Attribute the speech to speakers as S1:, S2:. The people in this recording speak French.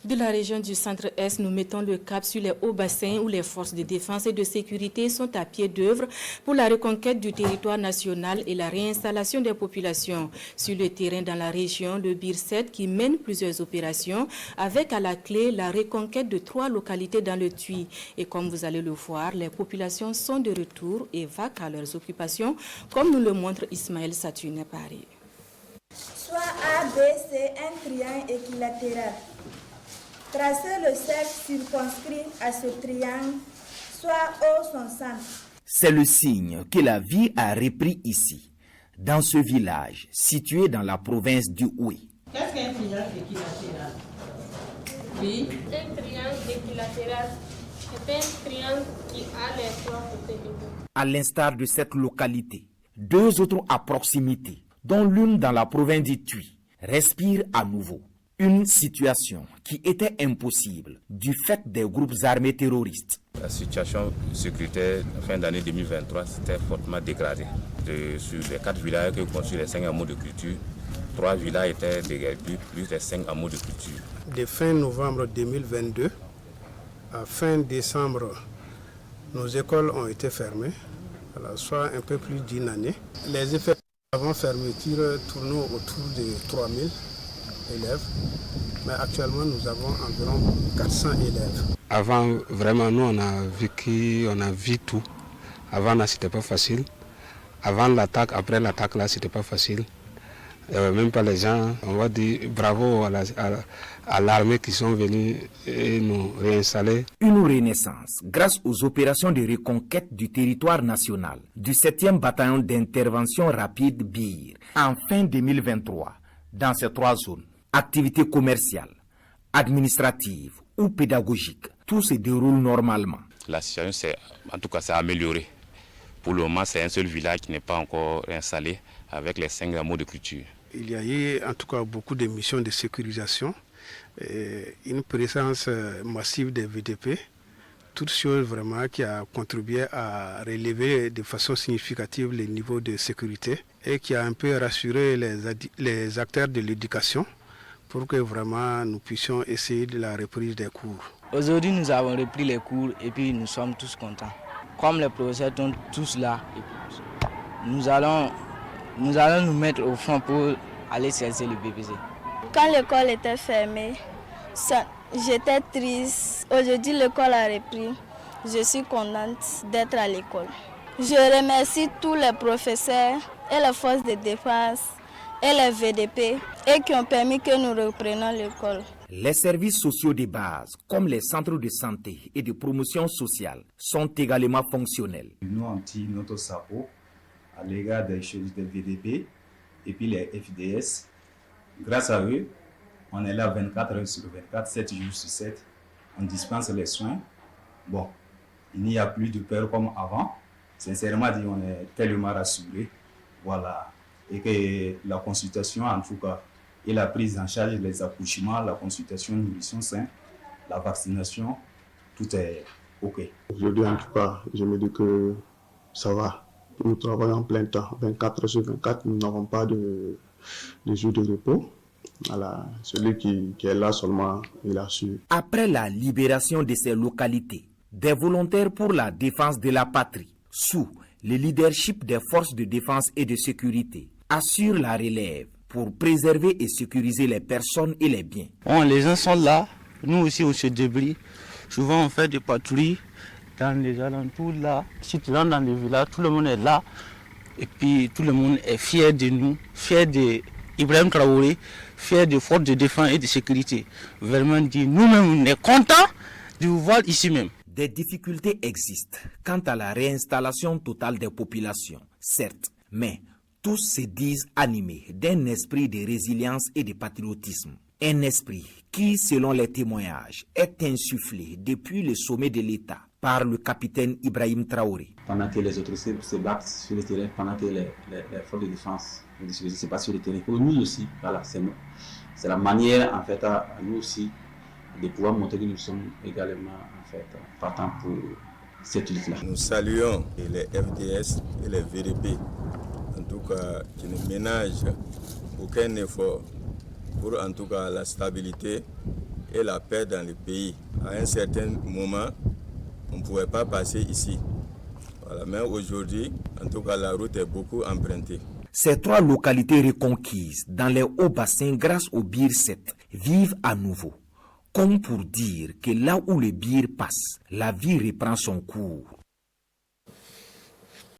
S1: De la région du centre-est, nous mettons le cap sur les hauts bassins où les forces de défense et de sécurité sont à pied d'œuvre pour la reconquête du territoire national et la réinstallation des populations. Sur le terrain dans la région, le BIR7 qui mène plusieurs opérations avec à la clé la reconquête de 3 localités dans le Tuy. Et comme vous allez le voir, les populations sont de retour et vaquent à leurs occupations, comme nous le montre Ismaël Saturne Paris.
S2: Soit A, B, C, un triangle équilatéral. Tracez le cercle circonscrit à ce triangle, soit O son centre.
S3: C'est le signe que la vie a repris ici, dans ce village situé dans la province du Houé.
S4: Qu'est-ce qu'un triangle équilatéral?
S5: Oui. Un triangle équilatéral est un triangle qui a les 3 côtés égaux.
S3: À l'instar de cette localité, 2 autres à proximité, dont l'une dans la province du Tuy, respirent à nouveau. Une situation qui était impossible du fait des groupes armés terroristes.
S6: La situation sécuritaire fin d'année 2023 s'était fortement dégradée. Sur les 4 villages que construisent les 5 hameaux de culture, 3 villages étaient déguerpis, plus les 5 hameaux de culture.
S7: De fin novembre 2022 à fin décembre, nos écoles ont été fermées, soit un peu plus d'une année. Les effets avant fermeture tournaient autour de 3000 élèves, mais actuellement nous avons environ 400 élèves.
S8: Avant, vraiment, nous on a vu tout. Avant là, c'était pas facile. Avant l'attaque, après l'attaque là, c'était pas facile. Même pas les gens, on va dire bravo à l'armée qui sont venus et nous réinstaller.
S3: Une renaissance grâce aux opérations de reconquête du territoire national du 7e bataillon d'intervention rapide BIR en fin 2023 dans ces 3 zones. Activités commerciales, administratives ou pédagogiques, tout se déroule normalement.
S6: La situation s'est améliorée. Pour le moment, c'est un seul village qui n'est pas encore installé avec les 5 hameaux de culture.
S7: Il y a eu en tout cas beaucoup de missions de sécurisation, une présence massive des VDP, toute chose vraiment qui a contribué à relever de façon significative les niveaux de sécurité et qui a un peu rassuré les acteurs de l'éducation pour que vraiment nous puissions essayer de la reprise des cours.
S9: Aujourd'hui, nous avons repris les cours et puis nous sommes tous contents. Comme les professeurs sont tous là, nous allons nous mettre au front pour aller chercher le BPC.
S2: Quand l'école était fermée, j'étais triste. Aujourd'hui, l'école a repris. Je suis contente d'être à l'école. Je remercie tous les professeurs et les forces de défense et les VDP et qui ont permis que nous reprenions l'école.
S3: Les services sociaux de base, comme les centres de santé et de promotion sociale, sont également fonctionnels.
S10: Nous, on tire notre chapeau à l'égard des choses des VDP et puis les FDS. Grâce à eux, on est là 24 heures sur 24, 7 jours sur 7. On dispense les soins. Bon, il n'y a plus de peur comme avant. Sincèrement dit, on est tellement rassurés. Voilà. Et que la consultation, en tout cas, et la prise en charge des accouchements, la consultation nourrisson sain, la vaccination, tout est OK.
S11: Aujourd'hui, en tout cas, je me dis que ça va. Nous travaillons en plein temps, 24 sur 24, nous n'avons pas de jour de repos. Voilà. Celui qui est là seulement, il a su.
S3: Après la libération de ces localités, des volontaires pour la défense de la patrie, sous le leadership des forces de défense et de sécurité, assurent la relève pour préserver et sécuriser les personnes et les biens.
S9: Les gens sont là, nous aussi on se débrouille. Souvent on fait des patrouilles dans les alentours là. Si tu rentres dans le village, tout le monde est là. Et puis tout le monde est fier de nous, fier d'Ibrahim Traoré, fier des forces de défense et de sécurité. Vraiment dit, nous-mêmes on est contents de vous voir ici même.
S3: Des difficultés existent quant à la réinstallation totale des populations, certes, mais tous se disent animés d'un esprit de résilience et de patriotisme. Un esprit qui, selon les témoignages, est insufflé depuis le sommet de l'État par le capitaine Ibrahim Traoré.
S12: Pendant que les autres se battent sur le terrain, pendant que les forces de défense se battent sur le terrain, pour nous aussi, voilà, c'est la manière en fait à nous aussi de pouvoir montrer que nous sommes également en fait partants pour cette lutte-là.
S13: Nous saluons les FDS et les VDP, en tout cas qui ne ménagent aucun effort pour en tout cas la stabilité et la paix dans le pays. À un certain moment, on ne pouvait pas passer ici. Voilà, mais aujourd'hui, en tout cas, la route est beaucoup empruntée.
S3: Ces 3 localités reconquises dans les hauts bassins grâce au Bir 7 vivent à nouveau. Comme pour dire que là où le Bir passe, la vie reprend son cours.